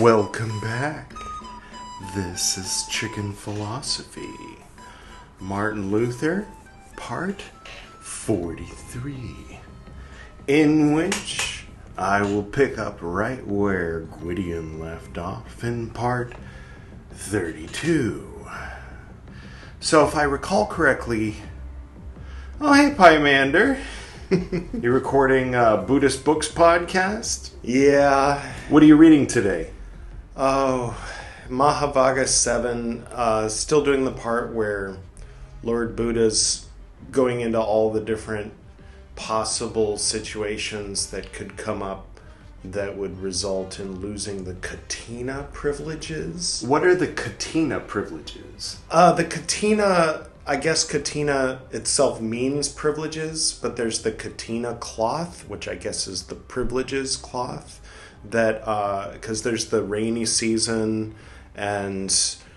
Welcome back. This is Chicken Philosophy. Martin Luther, part 43, in which I will pick up right where Gwydion left off in part 32. So if I recall correctly... Oh, hey, Pymander. You're recording Buddhist Books podcast? Yeah. What are you reading today? Oh, Mahavaga 7. Still doing the part where Lord Buddha's going into all the different possible situations that could come up that would result in losing the katina privileges. What are the katina privileges? The katina... I guess katina itself means privileges, but there's the katina cloth, which I guess is the privileges cloth, that because there's the rainy season, and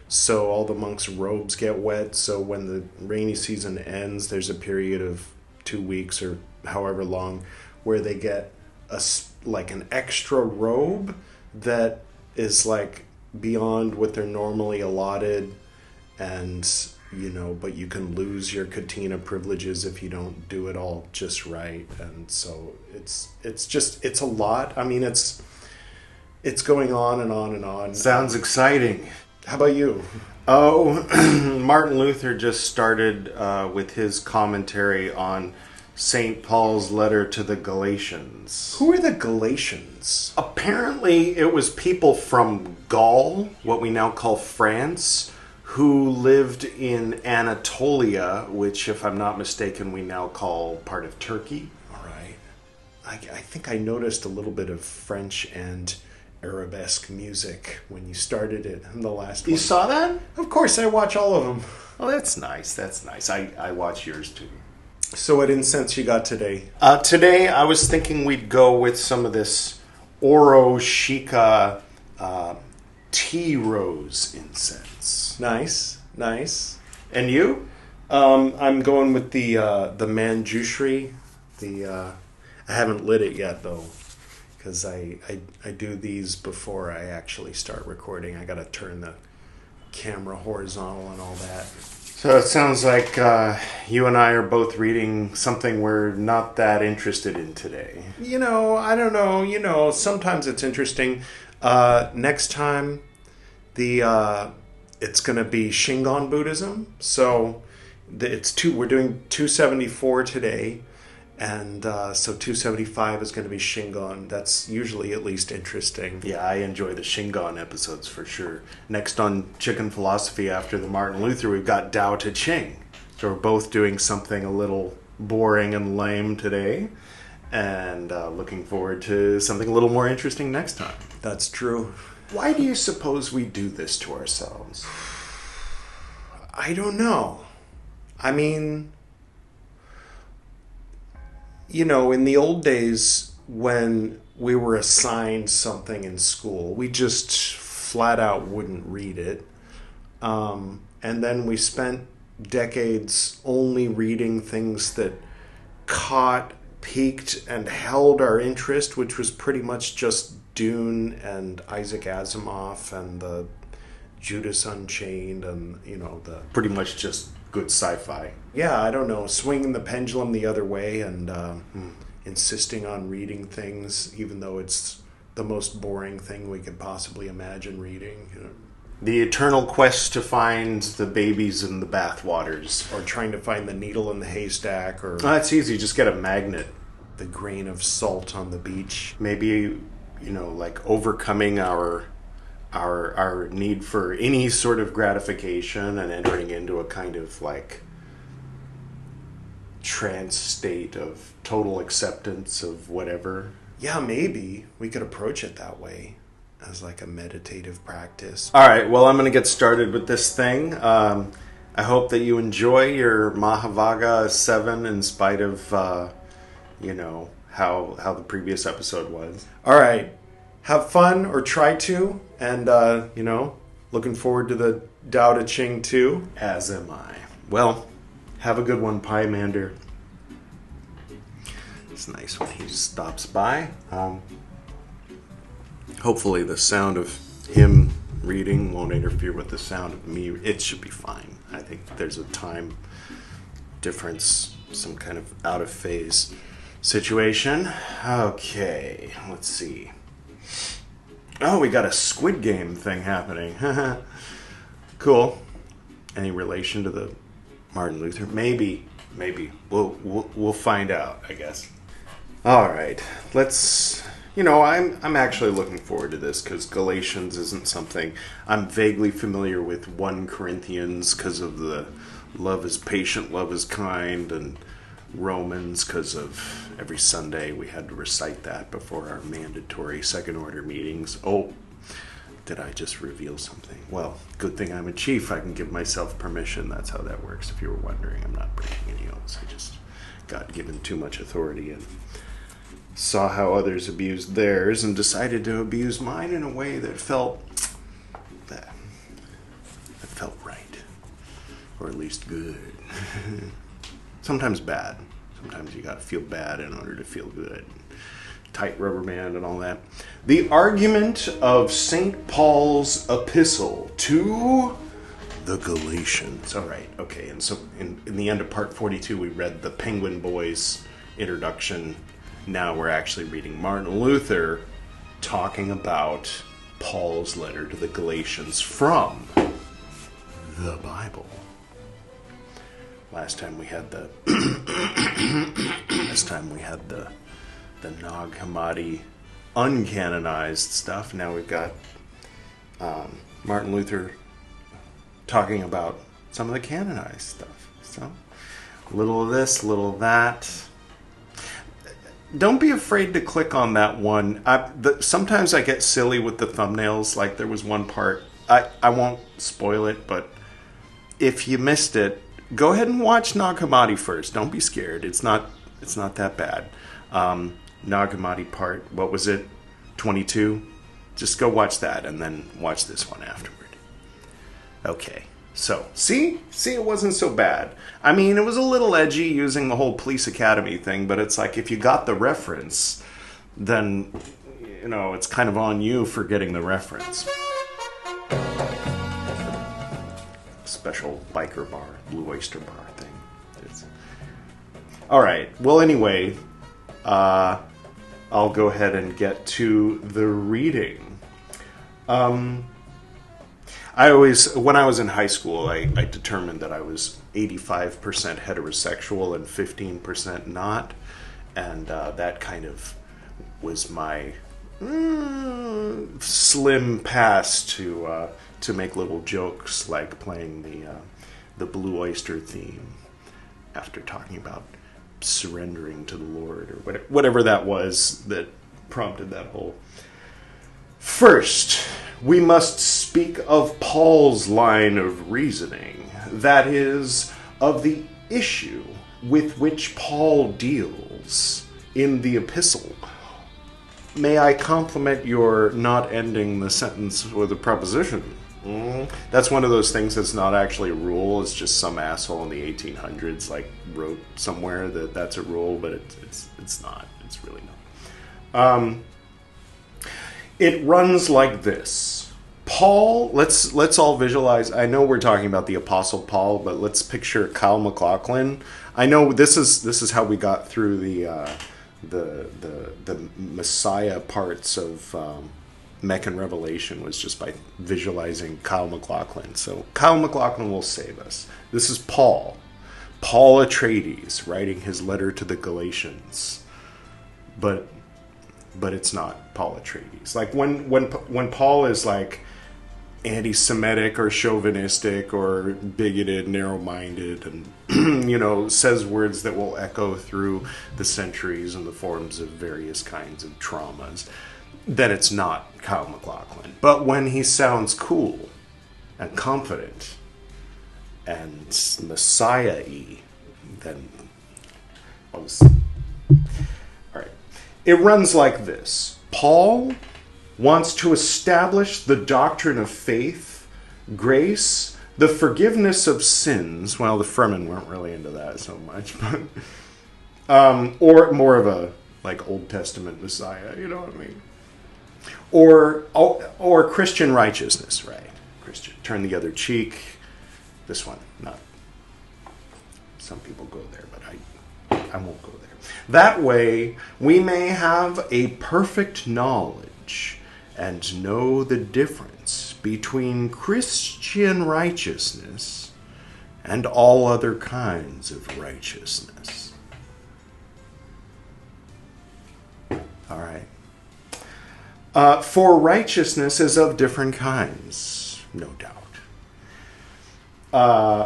so all the monks' robes get wet. So when the rainy season ends, there's a period of 2 weeks or however long where they get an extra robe that is like beyond what they're normally allotted, and but you can lose your katina privileges if you don't do it all just right. And so it's a lot. I mean, it's going on and on and on. Sounds exciting. How about you? Oh, Martin Luther just started with his commentary on St. Paul's letter to the Galatians. Who are the Galatians? Apparently, it was people from Gaul, what we now call France, who lived in Anatolia, which, if I'm not mistaken, we now call part of Turkey. All right. I think I noticed a little bit of French and Arabesque music when you started it in the last one. You saw that? Of course, I watch all of them. Oh, that's nice. That's nice. I watch yours too. So what incense you got today? Today, I was thinking we'd go with some of this Oro Shika tea rose incense. Nice. And you? I'm going with the Manjushri. I haven't lit it yet though, because I do these before I actually start recording. I got to turn the camera horizontal and all that. So it sounds like you and I are both reading something we're not that interested in today. I don't know. Sometimes it's interesting. Next time, it's going to be Shingon Buddhism. So we're doing 274 today, and so 275 is going to be Shingon. That's usually at least interesting. Yeah, I enjoy the Shingon episodes for sure. Next on Chicken Philosophy after the Martin Luther, we've got Tao Te Ching. So we're both doing something a little boring and lame today, and looking forward to something a little more interesting next time. That's true. Why do you suppose we do this to ourselves? I don't know. I mean, in the old days when we were assigned something in school, we just flat out wouldn't read it. And then we spent decades only reading things that piqued and held our interest, which was pretty much just Dune and Isaac Asimov and the Judas Unchained and, the... Pretty much just good sci-fi. Yeah, I don't know, swinging the pendulum the other way and insisting on reading things, even though it's the most boring thing we could possibly imagine reading. The eternal quest to find the babies in the bathwaters. Or trying to find the needle in the haystack, or... That's easy, just get a magnet. The grain of salt on the beach. Maybe... overcoming our need for any sort of gratification and entering into a kind of trance state of total acceptance of whatever. Yeah, maybe we could approach it that way as a meditative practice. All right, well, I'm going to get started with this thing. I hope that you enjoy your Mahavaga 7 in spite of, how the previous episode was. All right. Have fun, or try to, and, looking forward to the Tao Te Ching too. As am I. Well, have a good one, Pymander. It's nice when he stops by. Hopefully the sound of him reading won't interfere with the sound of me. It should be fine. I think there's a time difference, some kind of out of phase situation. Okay, let's see. Oh, we got a Squid Game thing happening. Cool. Any relation to the Martin Luther? Maybe. We'll find out, I guess. All right, let's. I'm actually looking forward to this because Galatians isn't something I'm vaguely familiar with. 1 Corinthians because of the love is patient, love is kind, and Romans because of every Sunday we had to recite that before our mandatory second order meetings. Oh, did I just reveal something? Well, good thing I'm a chief. I can give myself permission. That's how that works. If you were wondering, I'm not breaking any oaths. I just got given too much authority and saw how others abused theirs and decided to abuse mine in a way that felt right, or at least good. Sometimes bad. Sometimes you gotta feel bad in order to feel good. Tight rubber band and all that. The argument of St. Paul's epistle to the Galatians. All right, okay. And so in the end of part 42, we read the Penguin Boys introduction. Now we're actually reading Martin Luther talking about Paul's letter to the Galatians from the Bible. Last time we had the Nag Hammadi uncanonized stuff. Now we've got Martin Luther talking about some of the canonized stuff. So a little of this, a little of that. Don't be afraid to click on that one. Sometimes I get silly with the thumbnails. Like there was one part, I won't spoil it, but if you missed it, go ahead and watch Nag Hammadi first. Don't be scared. It's not that bad. Nag Hammadi part, what was it? 22? Just go watch that and then watch this one afterward. Okay. So, see, it wasn't so bad. I mean, it was a little edgy using the whole police academy thing, but it's like if you got the reference, then, it's kind of on you for getting the reference. Special biker bar, Blue Oyster Bar thing. All right. Well, anyway, I'll go ahead and get to the reading. When I was in high school, I determined that I was 85% heterosexual and 15% not. And that kind of was my slim pass to make little jokes like playing the Blue Oyster theme after talking about surrendering to the Lord or whatever that was that prompted that whole. First, we must speak of Paul's line of reasoning, that is, of the issue with which Paul deals in the epistle. May I compliment your not ending the sentence with a preposition? That's one of those things that's not actually a rule. It's just some asshole in the 1800s wrote somewhere that that's a rule, but it's not. It's really not. It runs like this. Paul, let's all visualize. I know we're talking about the Apostle Paul, but let's picture Kyle MacLachlan. I know this is how we got through the Messiah parts of Meccan Revelation, was just by visualizing Kyle MacLachlan. So Kyle MacLachlan will save us. This is Paul Atreides writing his letter to the Galatians, but it's not Paul Atreides. Like when Paul is like anti-Semitic or chauvinistic or bigoted, narrow-minded, and says words that will echo through the centuries in the forms of various kinds of traumas, then it's not Kyle MacLachlan. But when he sounds cool and confident and Messiah-y, then all right. It runs like this. Paul wants to establish the doctrine of faith, grace, the forgiveness of sins. Well, the Fremen weren't really into that so much, but or more of a Old Testament Messiah, you know what I mean? Or Christian righteousness, right? Christian, turn the other cheek. This one, not. Some people go there, but I won't go there. That way, we may have a perfect knowledge and know the difference between Christian righteousness and all other kinds of righteousness. All right. For righteousness is of different kinds, no doubt.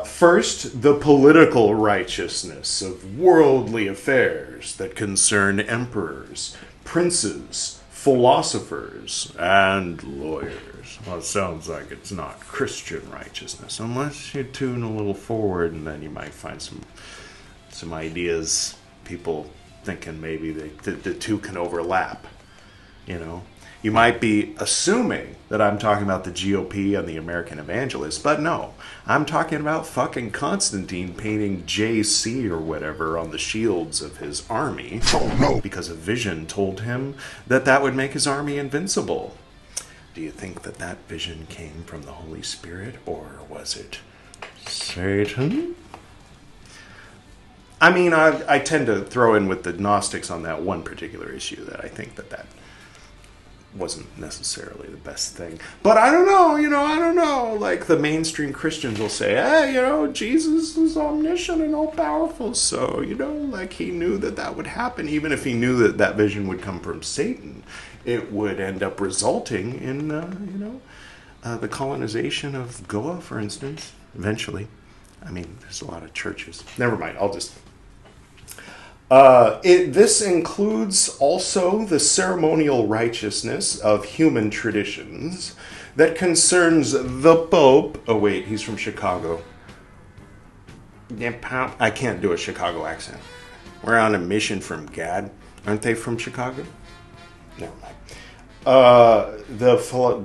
First, the political righteousness of worldly affairs that concern emperors, princes, philosophers, and lawyers. Well, it sounds like it's not Christian righteousness, unless you tune a little forward, and then you might find some ideas, people thinking maybe the two can overlap, you know. You might be assuming that I'm talking about the GOP and the American Evangelists, but no. I'm talking about fucking Constantine painting JC or whatever on the shields of his army. Oh, no. Because a vision told him that that would make his army invincible. Do you think that that vision came from the Holy Spirit, or was it Satan? I mean, I tend to throw in with the Gnostics on that one particular issue that I think that wasn't necessarily the best thing. But I don't know, I don't know. Like, the mainstream Christians will say, hey, Jesus is omniscient and all-powerful, so, like, he knew that would happen. Even if he knew that vision would come from Satan, it would end up resulting in, the colonization of Goa, for instance, eventually. I mean, there's a lot of churches. Never mind, I'll just... This includes also the ceremonial righteousness of human traditions that concerns the Pope. Oh, wait, he's from Chicago. I can't do a Chicago accent. We're on a mission from God. Aren't they from Chicago? Never mind.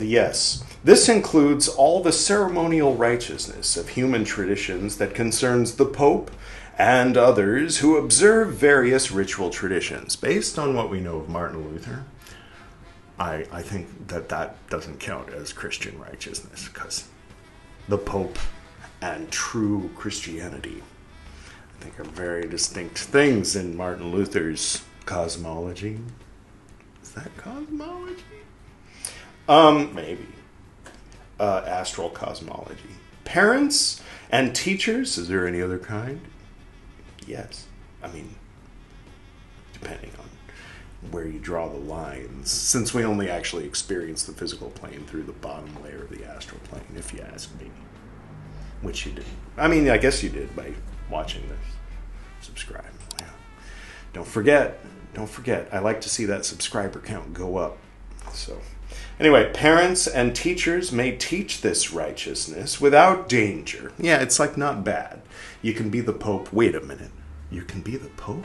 Yes. This includes all the ceremonial righteousness of human traditions that concerns the Pope and others who observe various ritual traditions. Based on what we know of Martin Luther, I think that doesn't count as Christian righteousness, because the Pope and true Christianity, I think, are very distinct things in Martin Luther's cosmology. Is that cosmology? Maybe. Astral cosmology. Parents and teachers, is there any other kind? Yes. I mean, depending on where you draw the lines, since we only actually experience the physical plane through the bottom layer of the astral plane, if you ask me. Which you didn't. I mean, I guess you did by watching this. Subscribe. Yeah. Don't forget, I like to see that subscriber count go up. So, anyway, parents and teachers may teach this righteousness without danger. Yeah, it's like not bad. You can be the Pope. Wait a minute. You can be the Pope?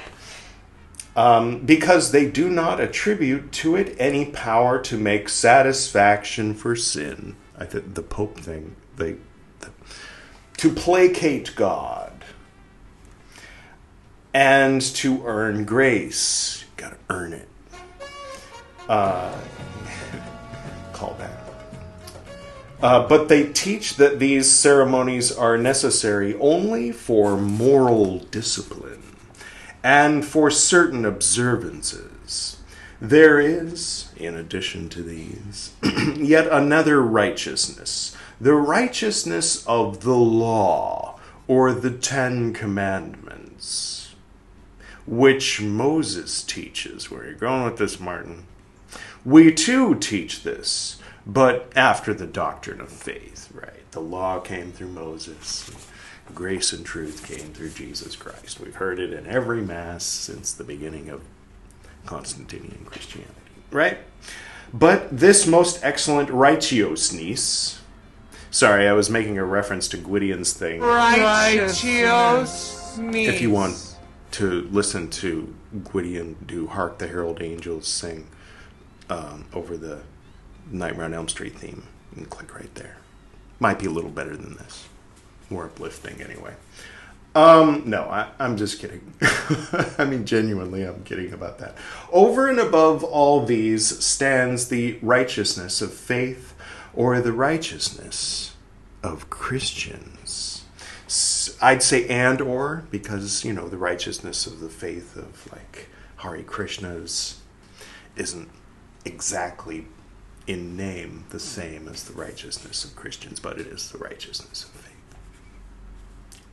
Because they do not attribute to it any power to make satisfaction for sin. I think the Pope thing, to placate God and to earn grace. You gotta earn it. Call back. But they teach that these ceremonies are necessary only for moral discipline and for certain observances. There is, in addition to these, yet another righteousness, the righteousness of the law, or the 10 Commandments, which Moses teaches. Where are you going with this, Martin? We too teach this, but after the doctrine of faith, right? The law came through Moses. Grace and truth came through Jesus Christ. We've heard it in every Mass since the beginning of Constantinian Christianity, right? But this most excellent righteousness... Sorry, I was making a reference to Gwydion's thing. Righteousness. If you want to listen to Gwydion do Hark the Herald Angels sing over the Nightmare on Elm Street theme, you can click right there. Might be a little better than this. More uplifting, anyway. No, I'm just kidding. I mean, genuinely, I'm kidding about that. Over and above all these stands the righteousness of faith, or the righteousness of Christians. I'd say and or, because, the righteousness of the faith of, like, Hare Krishnas isn't exactly in name the same as the righteousness of Christians, but it is the righteousness of faith.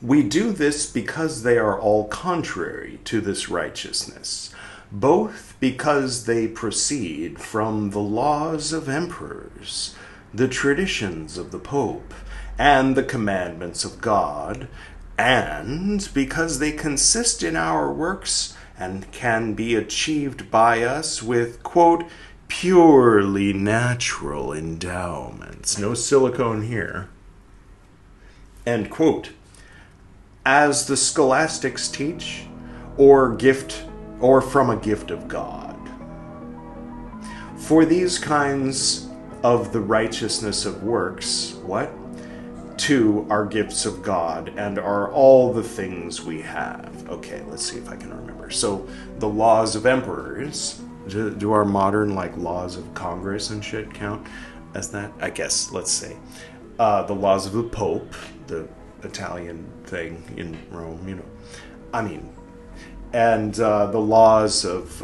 We do this because they are all contrary to this righteousness, both because they proceed from the laws of emperors, the traditions of the Pope, and the commandments of God, and because they consist in our works and can be achieved by us with, quote, purely natural endowments. No silicone here. End quote. As the scholastics teach, or from a gift of God. For these kinds of the righteousness of works, what? Too are gifts of God, and are all the things we have. Okay, let's see if I can remember. So, the laws of emperors, do our modern, laws of Congress and shit count as that? I guess, let's say. The laws of the Pope, the Italian thing in Rome, and the laws of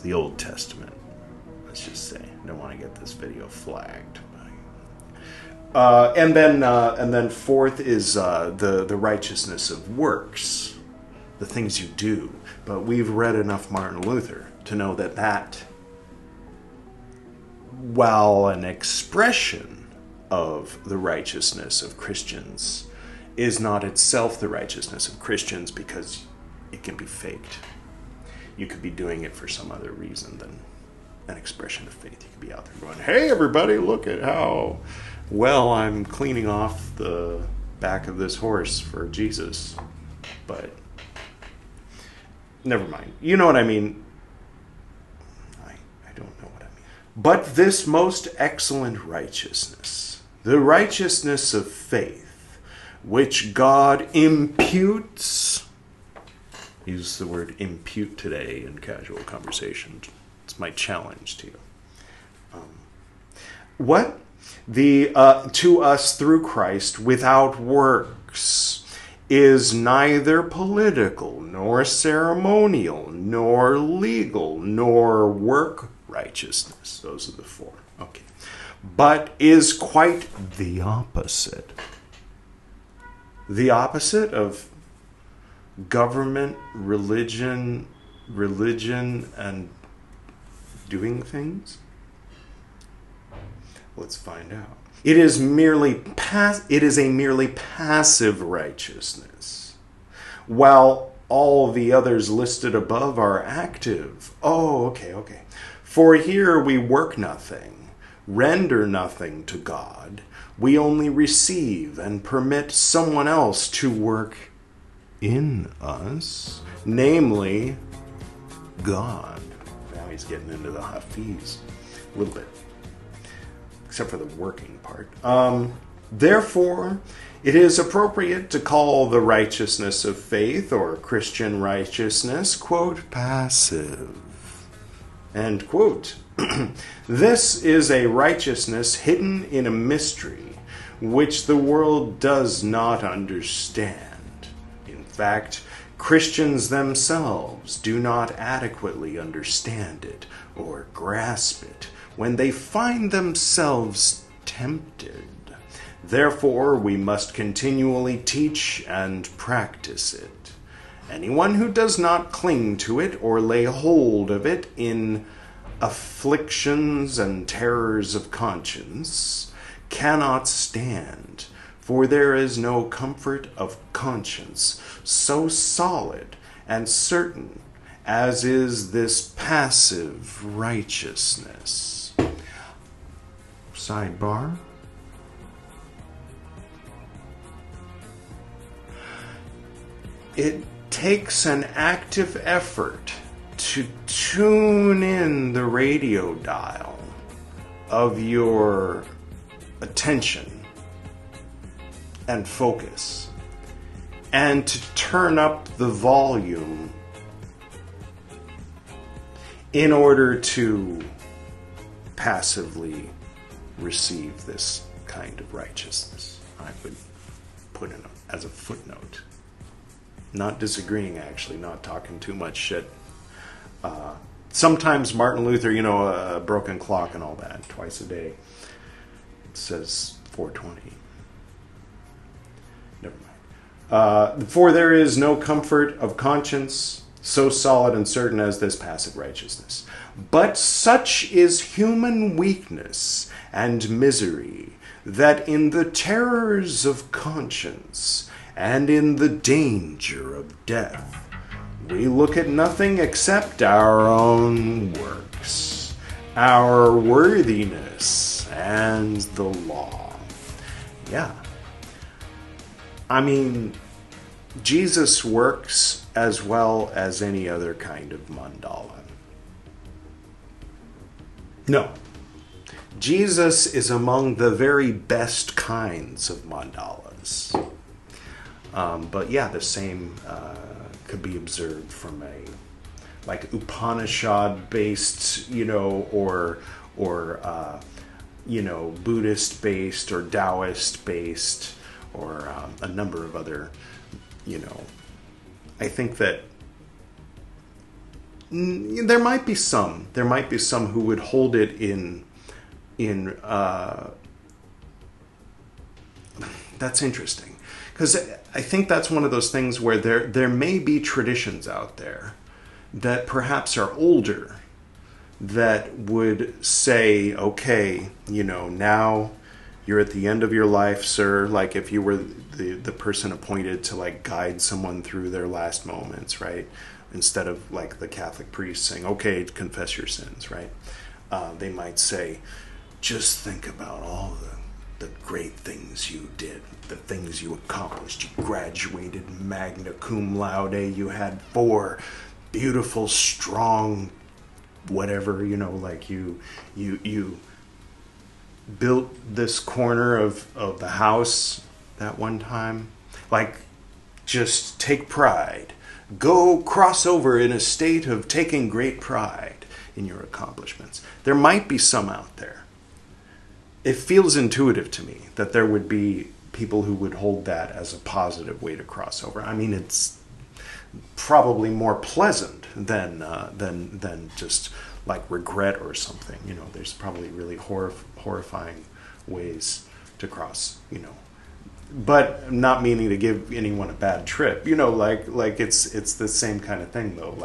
the Old Testament. Let's just say, I don't want to get this video flagged. And then fourth is the righteousness of works, the things you do. But we've read enough Martin Luther to know that, while an expression of the righteousness of Christians, is not itself the righteousness of Christians, because it can be faked. You could be doing it for some other reason than an expression of faith. You could be out there going, hey everybody, look at how well I'm cleaning off the back of this horse for Jesus. But never mind. You know what I mean? I don't know what I mean. But this most excellent righteousness, the righteousness of faith, which God imputes. Use the word impute today in casual conversation. It's my challenge to you. To us through Christ without works is neither political, nor ceremonial, nor legal, nor work righteousness. Those are the four. Okay. But is quite the opposite. The opposite of government, religion, and doing things? Let's find out. It is a merely passive righteousness, while all the others listed above are active. Oh, okay. For here we work nothing, render nothing to God. We only receive and permit someone else to work in us, namely God. Now he's getting into the Hafiz a little bit, except for the working part. Therefore, it is appropriate to call the righteousness of faith, or Christian righteousness, quote, passive, end quote. This is a righteousness hidden in a mystery which the world does not understand. In fact, Christians themselves do not adequately understand it or grasp it when they find themselves tempted. Therefore, we must continually teach and practice it. Anyone who does not cling to it or lay hold of it in afflictions and terrors of conscience cannot stand, for there is no comfort of conscience so solid and certain as is this passive righteousness. Sidebar. It takes an active effort to tune in the radio dial of your attention and focus, and to turn up the volume in order to passively receive this kind of righteousness. I would put in as a footnote. Not disagreeing, actually, not talking too much shit. Sometimes Martin Luther, a broken clock and all that, twice a day. It says 4:20. Never mind. For there is no comfort of conscience so solid and certain as this passive righteousness. But such is human weakness and misery, that in the terrors of conscience and in the danger of death, we look at nothing except our own works, our worthiness, and the law. Yeah. I mean, Jesus works as well as any other kind of mandala. No. Jesus is among the very best kinds of mandalas. But yeah, the same could be observed from a Upanishad-based, or Buddhist-based or Taoist-based, or a number of other, I think that there might be some who would hold it in that's interesting, because I think that's one of those things where there may be traditions out there that perhaps are older that would say, okay, now you're at the end of your life, sir. Like if you were the person appointed to guide someone through their last moments, right? Instead of the Catholic priest saying, okay, confess your sins, right? They might say, just think about all the great things you did, the things you accomplished. You graduated magna cum laude. You had 4 beautiful, strong, whatever, you built this corner of the house that one time. Just take pride. Go cross over in a state of taking great pride in your accomplishments. There might be some out there. It feels intuitive to me that there would be people who would hold that as a positive way to cross over. I mean, it's probably more pleasant than just regret or something. There's probably really horrifying ways to cross. But not meaning to give anyone a bad trip. It's the same kind of thing though.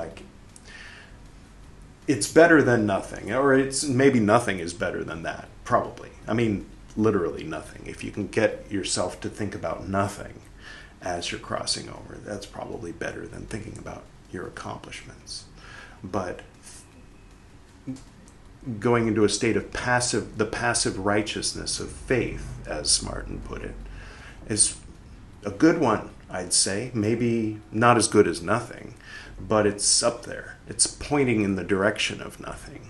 It's better than nothing, or it's maybe nothing is better than that. Probably. I mean, literally nothing. If you can get yourself to think about nothing as you're crossing over, that's probably better than thinking about your accomplishments. But going into a state of the passive righteousness of faith, as Martin put it, is a good one, I'd say. Maybe not as good as nothing, but it's up there. It's pointing in the direction of nothing.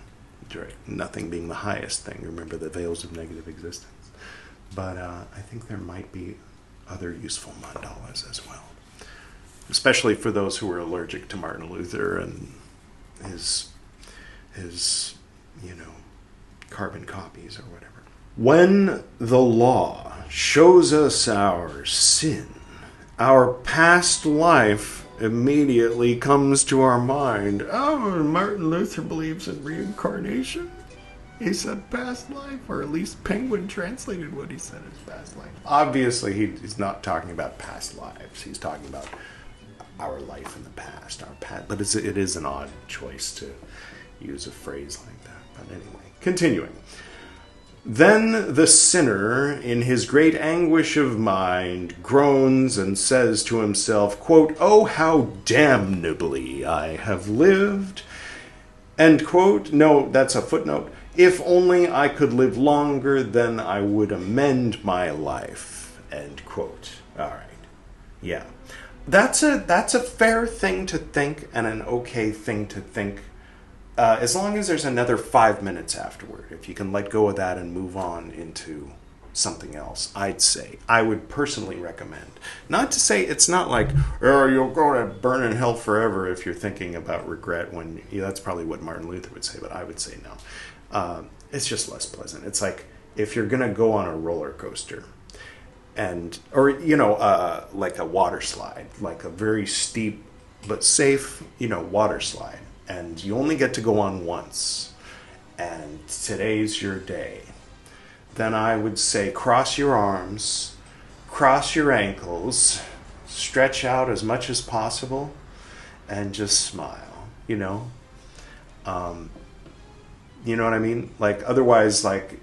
Nothing being the highest thing. Remember the veils of negative existence. But I think there might be other useful mandalas as well, especially for those who are allergic to Martin Luther and his carbon copies or whatever. When the law shows us our sin, our past life immediately comes to our mind. Oh, Martin Luther believes in reincarnation. He said past life, or at least Penguin translated what he said as past life. Obviously, he's not talking about past lives. He's talking about our life in the past, our past. But it is an odd choice to use a phrase like that. But anyway, continuing. Then the sinner, in his great anguish of mind, groans and says to himself, quote, "Oh, how damnably I have lived," end quote. No, that's a footnote. "If only I could live longer, then I would amend my life," end quote. All right. Yeah. That's a fair thing to think and an okay thing to think. As long as there's another 5 minutes afterward, if you can let go of that and move on into something else. I would personally recommend. Not to say it's not like, oh, you'll go to burn in hell forever if you're thinking about regret when, that's probably what Martin Luther would say, but I would say no. It's just less pleasant. It's like if you're going to go on a roller coaster or like a water slide, like a very steep but safe, water slide, and you only get to go on once, and today's your day, then I would say cross your arms, cross your ankles, stretch out as much as possible, and just smile, You know what I mean? Like, otherwise, like,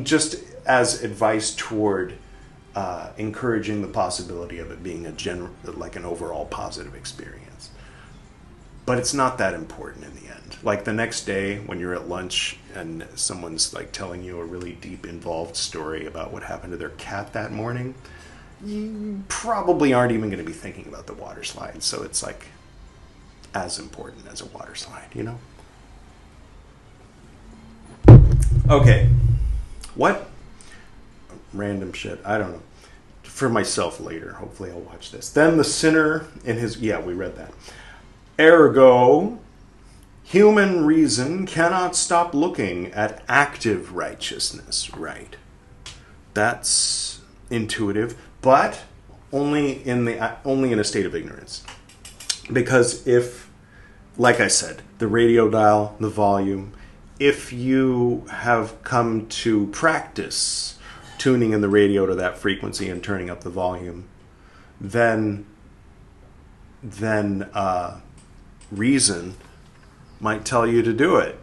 just as advice toward encouraging the possibility of it being an overall positive experience. But it's not that important in the end. Like the next day when you're at lunch and someone's like telling you a really deep, involved story about what happened to their cat that morning, you probably aren't even going to be thinking about the water slide. So it's like as important as a water slide, Okay. What? Random shit. I don't know. For myself later. Hopefully I'll watch this. Then the sinner in his... Yeah, we read that. Ergo, human reason cannot stop looking at active righteousness. Right. That's intuitive, but only in a state of ignorance. Because if, like I said, the radio dial, the volume, if you have come to practice tuning in the radio to that frequency and turning up the volume, then reason might tell you to do it,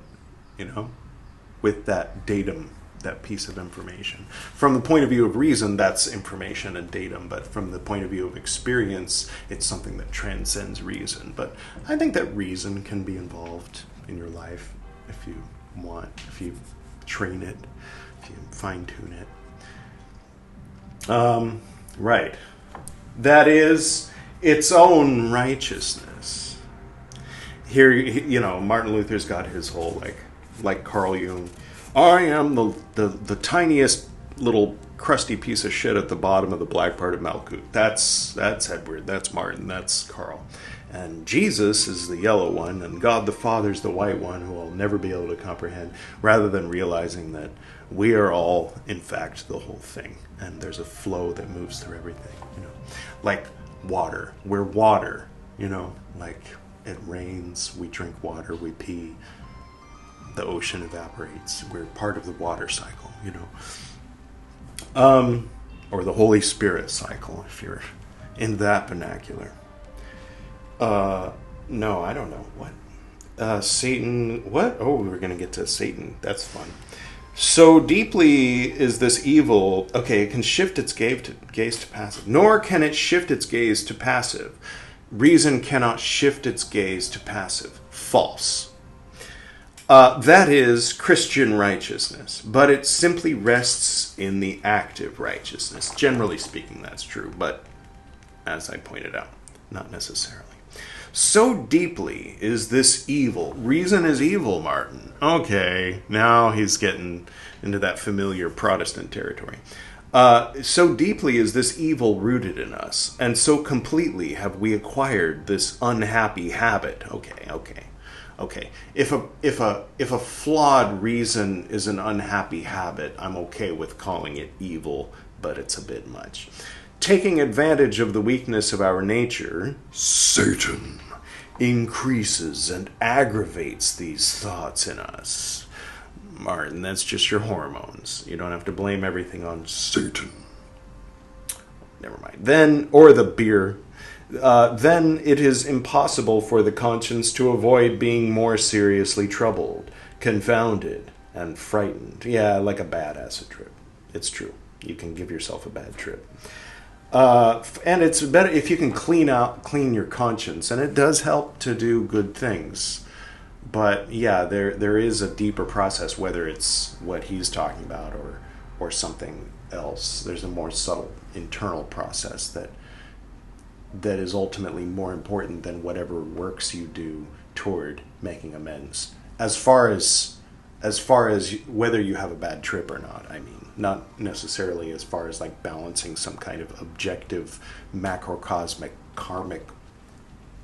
with that datum, that piece of information. From the point of view of reason, that's information and datum, but from the point of view of experience, it's something that transcends reason. But I think that reason can be involved in your life if you want, if you train it, if you fine-tune it. Right. That is its own righteousness. Here, Martin Luther's got his whole, like Carl Jung, I am the tiniest little crusty piece of shit at the bottom of the black part of Malkut. That's Edward, that's Martin, that's Carl. And Jesus is the yellow one, and God the Father's the white one, who I'll never be able to comprehend, rather than realizing that we are all, in fact, the whole thing. And there's a flow that moves through everything, Like water. We're water, like it rains, we drink water, we pee, the ocean evaporates. We're part of the water cycle, or the Holy Spirit cycle, if you're in that vernacular. No, I don't know. What? Satan, what? Oh, we're going to get to Satan. That's fun. So deeply is this evil, it can shift its gaze to passive. Nor can it shift its gaze to passive. Reason cannot shift its gaze to passive. False. That is Christian righteousness, but it simply rests in the active righteousness. Generally speaking, that's true, but as I pointed out, not necessarily. So deeply is this evil. Reason is evil, Martin. Okay, now he's getting into that familiar Protestant territory. So deeply is this evil rooted in us, and so completely have we acquired this unhappy habit. Okay. If a flawed reason is an unhappy habit, I'm okay with calling it evil, but it's a bit much. Taking advantage of the weakness of our nature, Satan increases and aggravates these thoughts in us. Martin, that's just your hormones. You don't have to blame everything on Satan. Never mind. Then, or the beer. Then it is impossible for the conscience to avoid being more seriously troubled, confounded, and frightened. Yeah, like a bad acid trip. It's true. You can give yourself a bad trip. And it's better if you can clean your conscience, and it does help to do good things. But yeah, there is a deeper process, whether it's what he's talking about or something else. There's a more subtle internal process that is ultimately more important than whatever works you do toward making amends. As far as as far as whether you have a bad trip or not. I mean, not necessarily as far as like balancing some kind of objective macrocosmic karmic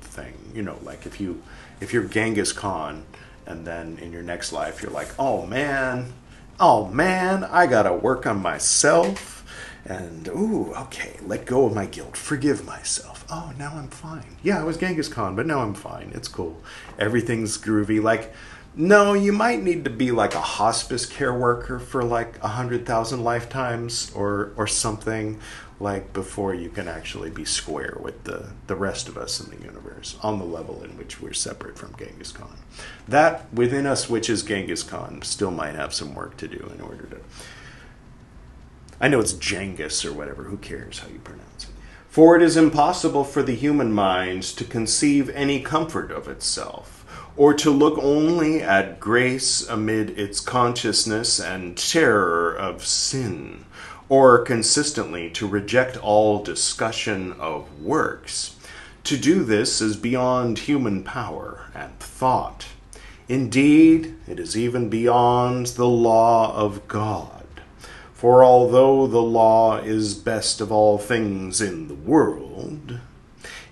thing. You know, like if you're Genghis Khan and then in your next life you're like, oh man, I gotta work on myself. And, ooh, okay, let go of my guilt. Forgive myself. Oh, now I'm fine. Yeah, I was Genghis Khan, but now I'm fine. It's cool. Everything's groovy. Like, no, you might need to be like a hospice care worker for like 100,000 lifetimes or something, like before you can actually be square with the rest of us in the universe on the level in which we're separate from Genghis Khan. That within us, which is Genghis Khan, still might have some work to do in order to... I know it's Genghis or whatever. Who cares how you pronounce it? For it is impossible for the human mind to conceive any comfort of itself, or to look only at grace amid its consciousness and terror of sin, or consistently to reject all discussion of works. To do this is beyond human power and thought. Indeed, it is even beyond the law of God. For although the law is best of all things in the world,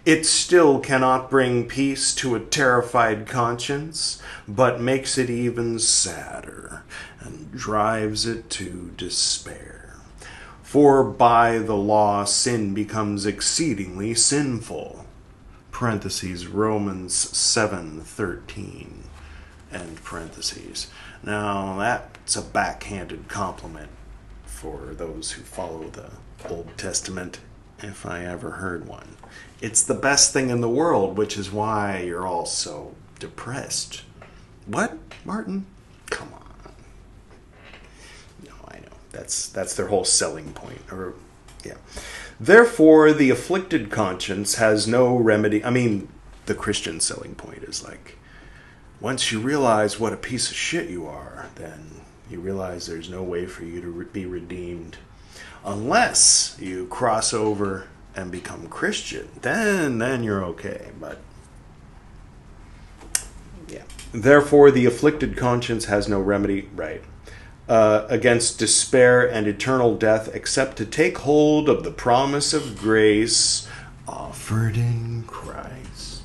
it still cannot bring peace to a terrified conscience, but makes it even sadder and drives it to despair. For by the law sin becomes exceedingly sinful. Parentheses, Romans 7:13. End parentheses. Now that's a backhanded compliment for those who follow the Old Testament, if I ever heard one. It's the best thing in the world, which is why you're all so depressed. What, Martin? Come on. No, I know. That's their whole selling point. Or, yeah. Therefore, the afflicted conscience has no remedy. I mean, the Christian selling point is like, once you realize what a piece of shit you are, then you realize there's no way for you to be redeemed unless you cross over and become Christian. Then you're okay. But yeah. Therefore, the afflicted conscience has no remedy, right, against despair and eternal death, except to take hold of the promise of grace offered in Christ.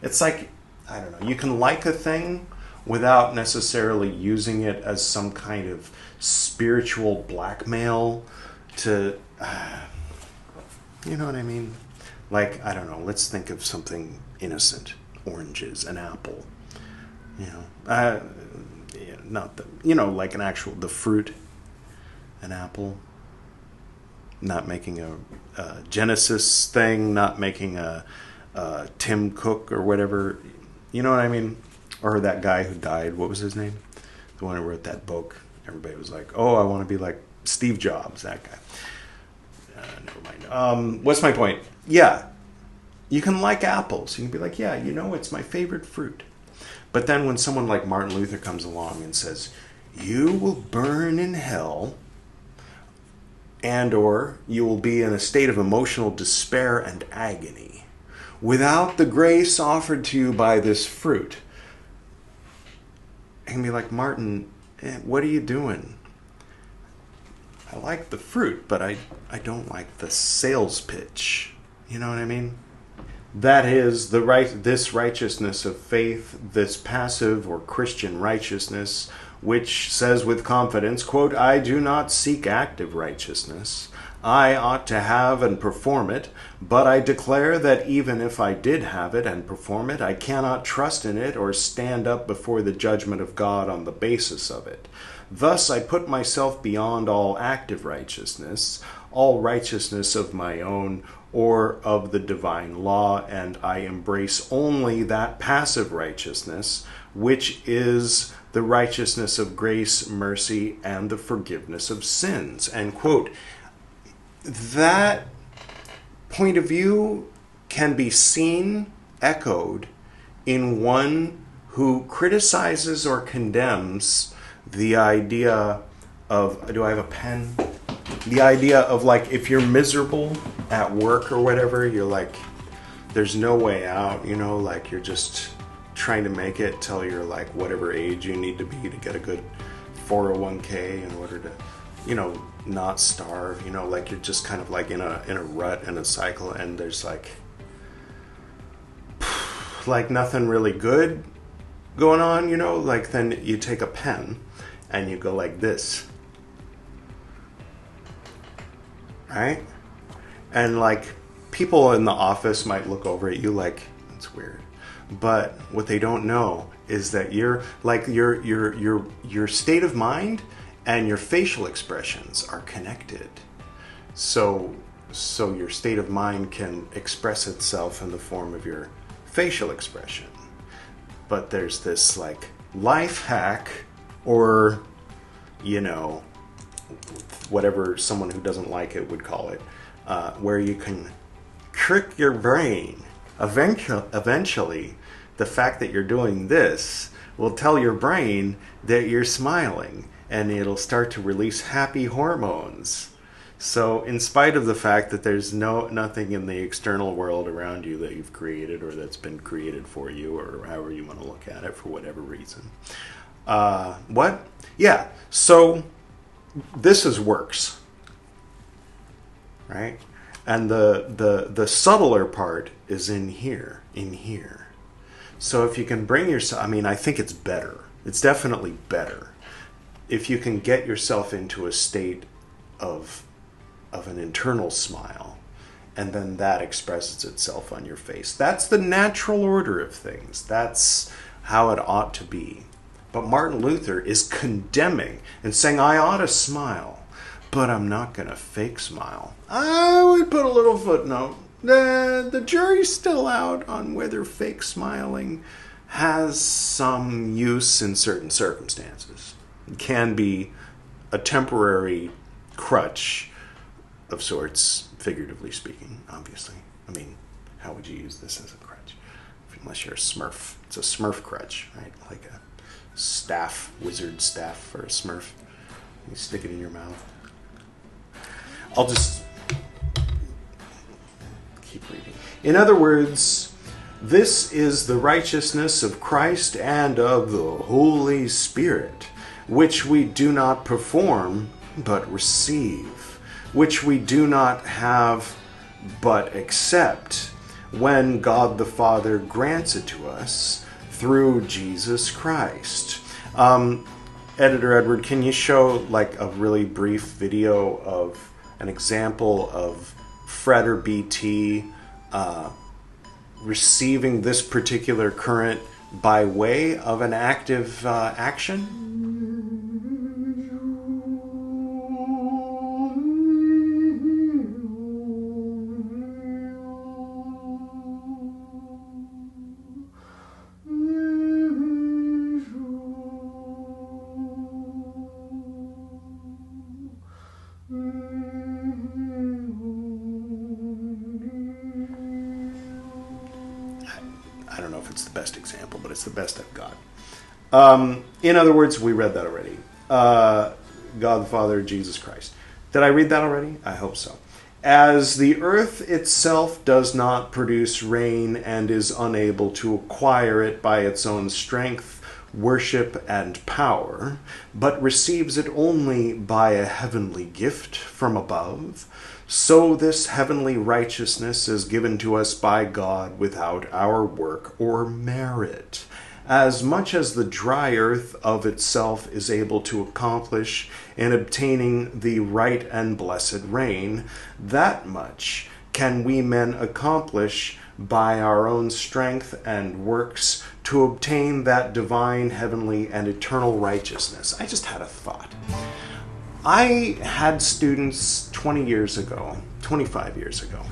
It's like, I don't know, you can like a thing without necessarily using it as some kind of spiritual blackmail to, you know what I mean? Like, I don't know, let's think of something innocent. Oranges, an apple, you know, yeah, not the, you know, like an actual, the fruit, an apple, not making a Genesis thing, not making a Tim Cook or whatever. You know what I mean? Or that guy who died, what was his name? The one who wrote that book. Everybody was like, oh, I want to be like Steve Jobs, that guy. Never mind. What's my point? Yeah, you can like apples. You can be like, yeah, you know, it's my favorite fruit. But then when someone like Martin Luther comes along and says, you will burn in hell, and or you will be in a state of emotional despair and agony without the grace offered to you by this fruit. I can be like, Martin, what are you doing? I like the fruit, but I don't like the sales pitch. You know what I mean? That is this righteousness of faith, this passive or Christian righteousness, which says with confidence, quote, I do not seek active righteousness. I ought to have and perform it, but I declare that even if I did have it and perform it, I cannot trust in it or stand up before the judgment of God on the basis of it. Thus I put myself beyond all active righteousness, all righteousness of my own or of the divine law, and I embrace only that passive righteousness, which is the righteousness of grace, mercy, and the forgiveness of sins. End quote. That point of view can be seen, echoed, in one who criticizes or condemns the idea of, do I have a pen? The idea of, like, if you're miserable at work or whatever, you're like, there's no way out, you know, like you're just trying to make it till you're like whatever age you need to be to get a good 401k in order to, you know, not starve, you know, like you're just kind of like in a rut and a cycle, and there's like nothing really good going on, you know, like then you take a pen and you go like this, right? And like people in the office might look over at you like, it's weird. But what they don't know is that you're like your state of mind and your facial expressions are connected. So your state of mind can express itself in the form of your facial expression. But there's this like life hack, or, you know, whatever someone who doesn't like it would call it, where you can trick your brain. Eventually, the fact that you're doing this will tell your brain that you're smiling, and it'll start to release happy hormones. So in spite of the fact that there's nothing in the external world around you that you've created or that's been created for you, or however you want to look at it for whatever reason. What? Yeah, so this is works, right? And the subtler part is in here. So if you can bring yourself, I mean, I think it's better. It's definitely better if you can get yourself into a state of an internal smile, and then that expresses itself on your face. That's the natural order of things. That's how it ought to be. But Martin Luther is condemning and saying, I ought to smile, but I'm not going to fake smile. I would put a little footnote. The jury's still out on whether fake smiling has some use in certain circumstances. It can be a temporary crutch of sorts, figuratively speaking, obviously. I mean, how would you use this as a crutch? Unless you're a smurf. It's a smurf crutch, right? Like a staff, wizard staff for a smurf. You stick it in your mouth. I'll just keep reading. In other words, this is the righteousness of Christ and of the Holy Spirit, which we do not perform, but receive, which we do not have, but accept, when God the Father grants it to us through Jesus Christ. Editor Edward, can you show like a really brief video of an example of Fred or BT receiving this particular current by way of an active action? I don't know if it's the best example, but it's the best I've got. In other words, we read that already. God the Father, Jesus Christ. Did I read that already? I hope so. As the earth itself does not produce rain and is unable to acquire it by its own strength, worship, and power, but receives it only by a heavenly gift from above, so this heavenly righteousness is given to us by God without our work or merit. As much as the dry earth of itself is able to accomplish in obtaining the right and blessed rain, that much can we men accomplish by our own strength and works to obtain that divine, heavenly, and eternal righteousness. I just had a thought. I had students 20 years ago, 25 years ago,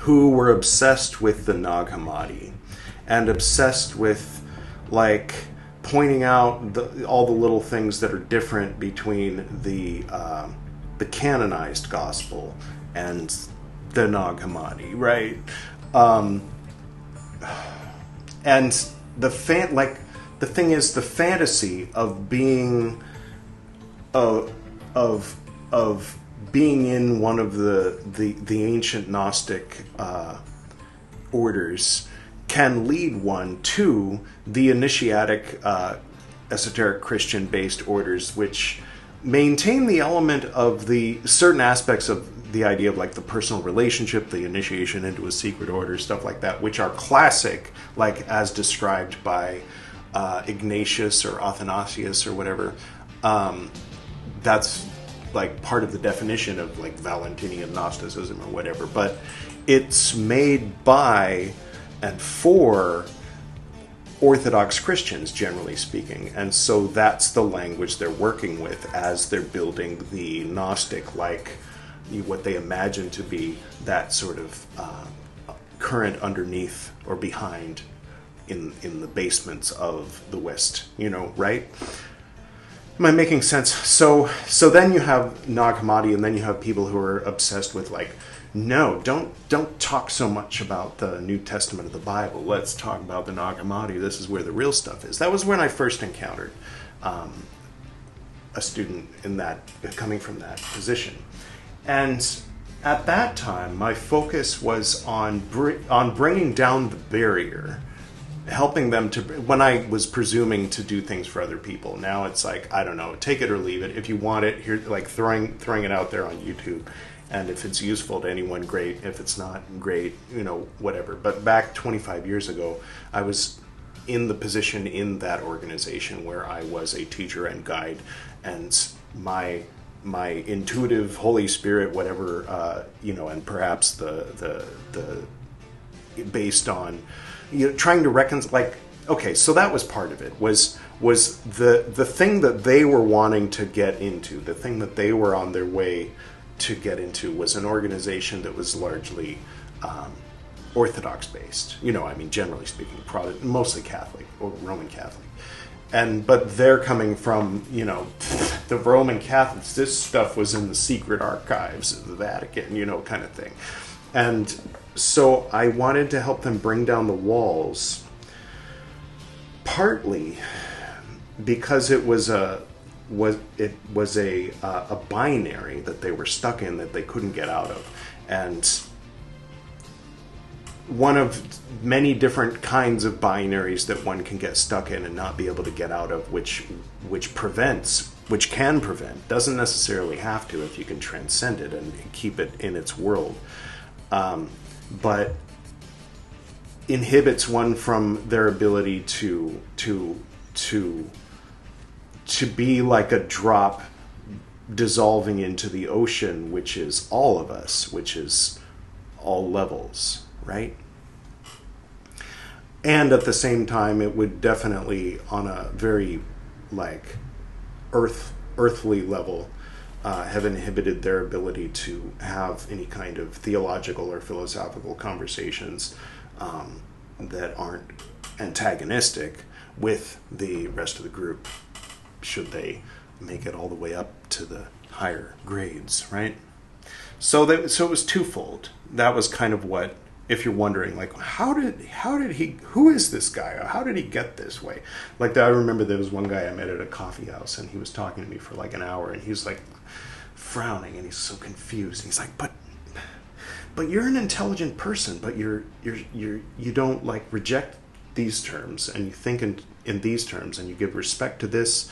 who were obsessed with the Nag Hammadi and obsessed with, like, pointing out all the little things that are different between the canonized gospel and the Nag Hammadi, right? And the thing is, the fantasy of being of being in one of the ancient Gnostic orders can lead one to the initiatic esoteric Christian-based orders, which maintain the element of the certain aspects of the idea of like the personal relationship, the initiation into a secret order, stuff like that, which are classic, like as described by Ignatius or Athanasius or whatever. That's like part of the definition of like Valentinian Gnosticism or whatever, but it's made by and for Orthodox Christians, generally speaking. And so that's the language they're working with as they're building the Gnostic, like what they imagine to be that sort of current underneath or behind in the basements of the West, right? Am I making sense? So then you have Nag Hammadi, and then you have people who are obsessed with like, no, don't talk so much about the New Testament of the Bible. Let's talk about the Nag Hammadi. This is where the real stuff is. That was when I first encountered a student in that, coming from that position. And at that time, my focus was on bringing down the barrier, helping them to, when I was presuming to do things for other people. Now it's like, I don't know, take it or leave it. If you want it, here, like throwing it out there on YouTube. And if it's useful to anyone, great. If it's not, great, whatever. But back 25 years ago, I was in the position in that organization where I was a teacher and guide, and my intuitive Holy Spirit, whatever, and perhaps the based on, trying to reconcile, like, okay, so that was part of it, was the thing that they were wanting to get into, the thing that they were on their way to get into was an organization that was largely Orthodox based, generally speaking, Protestant, mostly Catholic or Roman Catholic. But they're coming from, the Roman Catholics. This stuff was in the secret archives of the Vatican, kind of thing. And so I wanted to help them bring down the walls, partly because it was a binary that they were stuck in that they couldn't get out of, and one of many different kinds of binaries that one can get stuck in and not be able to get out of, which can prevent, doesn't necessarily have to if you can transcend it and keep it in its world, but inhibits one from their ability to be like a drop dissolving into the ocean, which is all of us, which is all levels, right? And at the same time, it would definitely, on a very like earthly level, have inhibited their ability to have any kind of theological or philosophical conversations that aren't antagonistic with the rest of the group, should they make it all the way up to the higher grades, right? So it was twofold. That was kind of what, if you're wondering, like, how did he, who is this guy? How did he get this way? Like, I remember there was one guy I met at a coffee house, and he was talking to me for like an hour, and he was like frowning, and he's so confused. And he's like, but you're an intelligent person, but you don't like reject these terms, and you think in these terms, and you give respect to this.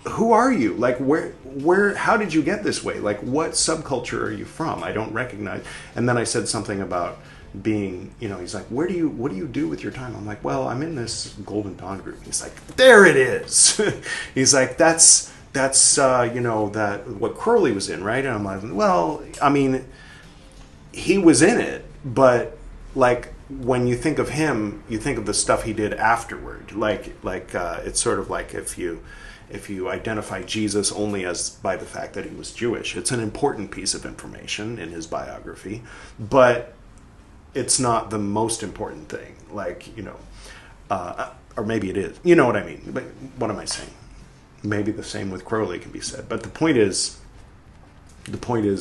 Who are you? Like, where, how did you get this way? Like, what subculture are you from? I don't recognize. And then I said something about being, he's like, what do you do with your time? I'm like, well, I'm in this Golden Dawn group. He's like, there it is. He's like, that's that what Crowley was in, right? And I'm like, well, I mean, he was in it, but like, when you think of him, you think of the stuff he did afterward. Like it's sort of like if you identify Jesus only as by the fact that he was Jewish, it's an important piece of information in his biography, but it's not the most important thing. Like, or maybe it is. You know what I mean? But what am I saying? Maybe the same with Crowley can be said. But the point is,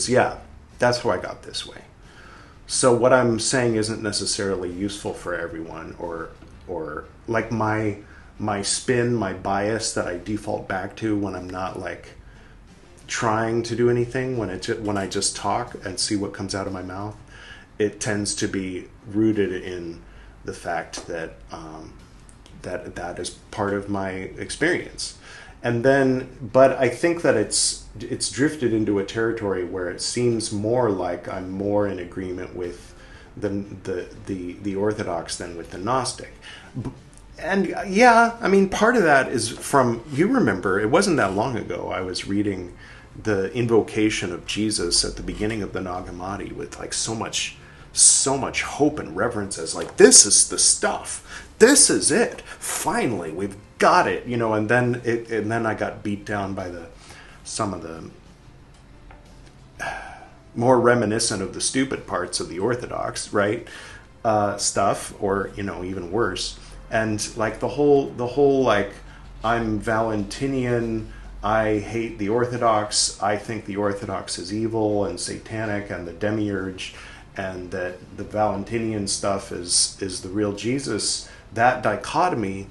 yeah, that's how I got this way. So what I'm saying isn't necessarily useful for everyone, or like my spin, my bias that I default back to when I'm not like trying to do anything, when I just talk and see what comes out of my mouth. It tends to be rooted in the fact that that is part of my experience. And then, but I think that it's drifted into a territory where it seems more like I'm more in agreement with the Orthodox than with the Gnostic. And yeah, I mean, part of that is from, you remember, it wasn't that long ago, I was reading the invocation of Jesus at the beginning of the Nag Hammadi with like so much hope and reverence, as like, this is the stuff. This is it. Finally, we've got it, you know. And then I got beat down by some of the more reminiscent of the stupid parts of the Orthodox, right? Stuff, or, you know, even worse. And like the whole like, I'm Valentinian, I hate the Orthodox, I think the Orthodox is evil and satanic and the demiurge, and that the Valentinian stuff is the real Jesus. That dichotomy,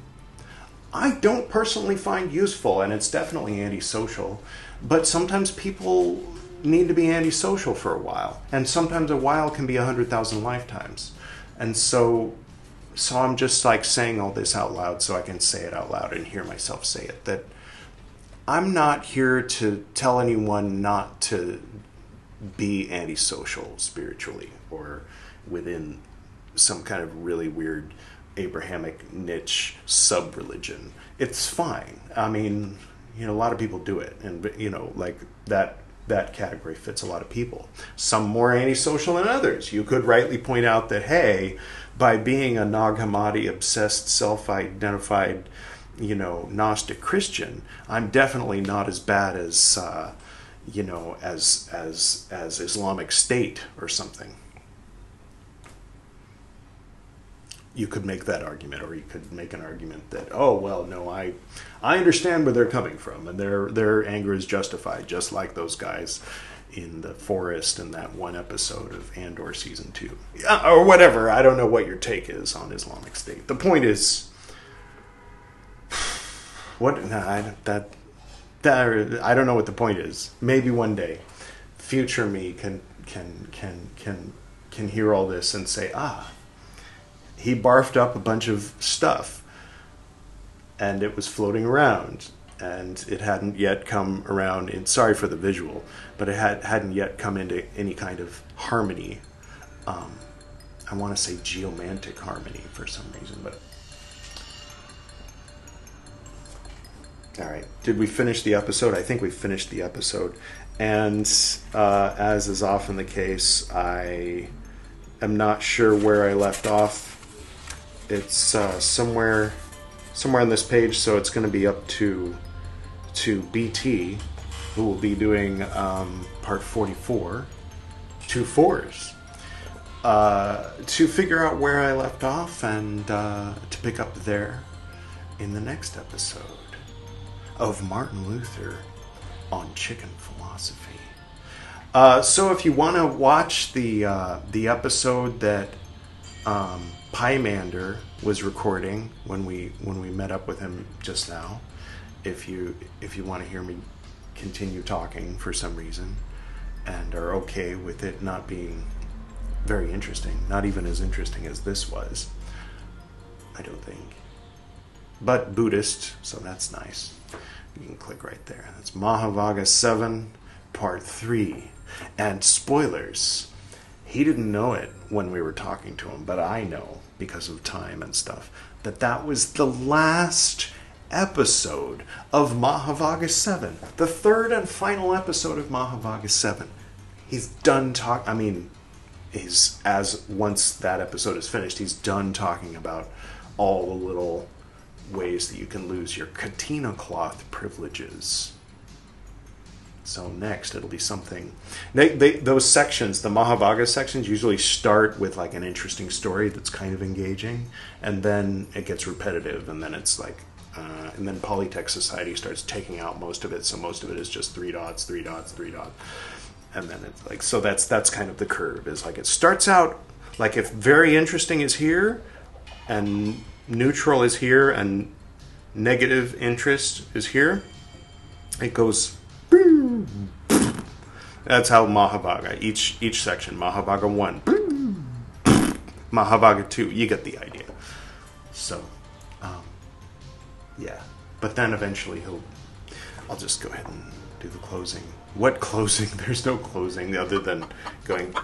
I don't personally find useful, and it's definitely antisocial. But sometimes people need to be antisocial for a while, and sometimes a while can be 100,000 lifetimes. And so I'm just like saying all this out loud so I can say it out loud and hear myself say it, that I'm not here to tell anyone not to be antisocial spiritually or within some kind of really weird Abrahamic niche sub-religion. It's fine. I mean, you know, a lot of people do it, and, you know, like that category fits a lot of people. Some more antisocial than others. You could rightly point out that, hey, by being a Nag Hammadi obsessed, self-identified, you know, Gnostic Christian, I'm definitely not as bad as you know, as Islamic State or something. You could make that argument, or you could make an argument that, oh, well, no, I understand where they're coming from, and their anger is justified, just like those guys in the forest in that one episode of Andor season 2, or whatever. I don't know what your take is on Islamic State. The point is, I don't know what the point is. Maybe one day, future me can hear all this and say, he barfed up a bunch of stuff, and it was floating around, and it hadn't yet come around. Sorry for the visual, but it hadn't yet come into any kind of harmony. I want to say geomantic harmony for some reason, but all right. Did we finish the episode? I think we finished the episode, and as is often the case, I am not sure where I left off. It's somewhere on this page, so it's going to be up to BT, who will be doing part 44, 2 4s, to figure out where I left off and to pick up there in the next episode of Martin Luther on Chicken Philosophy. So if you want to watch the episode that Pymander was recording when we met up with him just now, if you want to hear me continue talking for some reason and are okay with it not being very interesting, not even as interesting as this was, I don't think, but Buddhist, so that's nice. You can click right there. That's Mahavagga 7 part 3. And spoilers, he didn't know it when we were talking to him, but I know, because of time and stuff, that was the last episode of Mahavagga 7. The third and final episode of Mahavagga 7. He's done once that episode is finished, he's done talking about all the little ways that you can lose your katina cloth privileges. So next, it'll be something. Those sections, the Mahavagga sections, usually start with like an interesting story that's kind of engaging, and then it gets repetitive, and then it's like, and then Polytech Society starts taking out most of it. So most of it is just 3 dots, 3 dots, 3 dots, and then it's like, so that's kind of the curve. Is like it starts out like, if very interesting is here, and neutral is here, and negative interest is here, it goes. That's how Mahavagga, each section, Mahavagga 1, Mahavagga 2, you get the idea. So, yeah. But then eventually I'll just go ahead and do the closing. What closing? There's no closing other than going...